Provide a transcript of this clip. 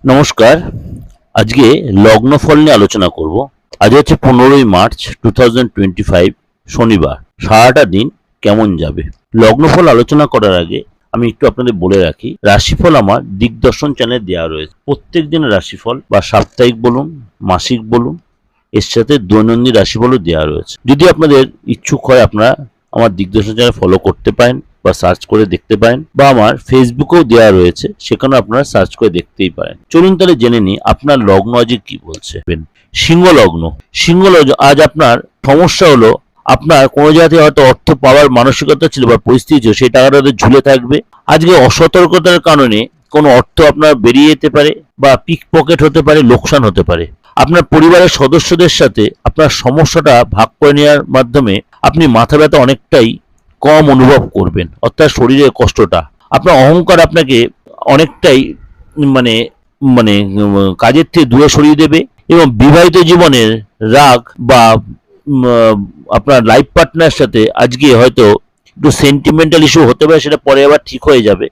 নমস্কার। আজকে লগ্নফল নিয়ে আলোচনা করব। আজ হচ্ছে 15ই মার্চ 2025, শনিবার। সারাটা দিন কেমন যাবে? লগ্নফল আলোচনা করার আগে আমি একটু আপনাদের বলে রাখি, রাশিফল আমার দিগদর্শন চ্যানেলে দেওয়া রয়েছে। প্রত্যেক দিনের রাশিফল বা সাপ্তাহিক বলুন, মাসিক বলুন, এর সাথে দৈনন্দিন রাশিফলও দেওয়া রয়েছে। যদি আপনাদের ইচ্ছুক হয় আপনারা আমার দিগদর্শন চ্যানেল ফলো করতে পারেন বা সার্চ করে দেখতে পারেন, বা আমার ফেসবুকেও দেওয়া রয়েছে, সেখানে আপনারা সার্চ করে দেখতেই পারেন। চলুন তাহলে জেনে নিই আপনার লগ্ন আজকে কি বলছে। সিংহ লগ্ন। সিংহ লগ্ন, আজ আপনার সমস্যা হলো আপনার কোনো জায়গা থেকে হয়তো অর্থ পাওয়ার মানসিকতা ছিল বা পরিস্থিতি ছিল, সেই টাকাটা ঝুলে থাকবে। আজকে অসতর্কতার কারণে কোনো অর্থ আপনার বেরিয়ে যেতে পারে, বা পিক পকেট হতে পারে, লোকসান হতে পারে। আপনার পরিবারের সদস্যদের সাথে আপনার সমস্যাটা ভাগ করে নেওয়ার মাধ্যমে আপনি মাথা ব্যথা অনেকটাই কম অনুভব করবেন, অর্থাৎ শরীরের কষ্টটা। আপনার অহংকার আপনাকে অনেকটাই মানে মানে কাজের থেকে দূরে সরিয়ে দেবে, এবং বিবাহিত জীবনের রাগ বা আপনার লাইফ পার্টনার সাথে আজকে হয়তো একটু সেন্টিমেন্টাল ইস্যু হতে পারে, সেটা পরে আবার ঠিক হয়ে যাবে।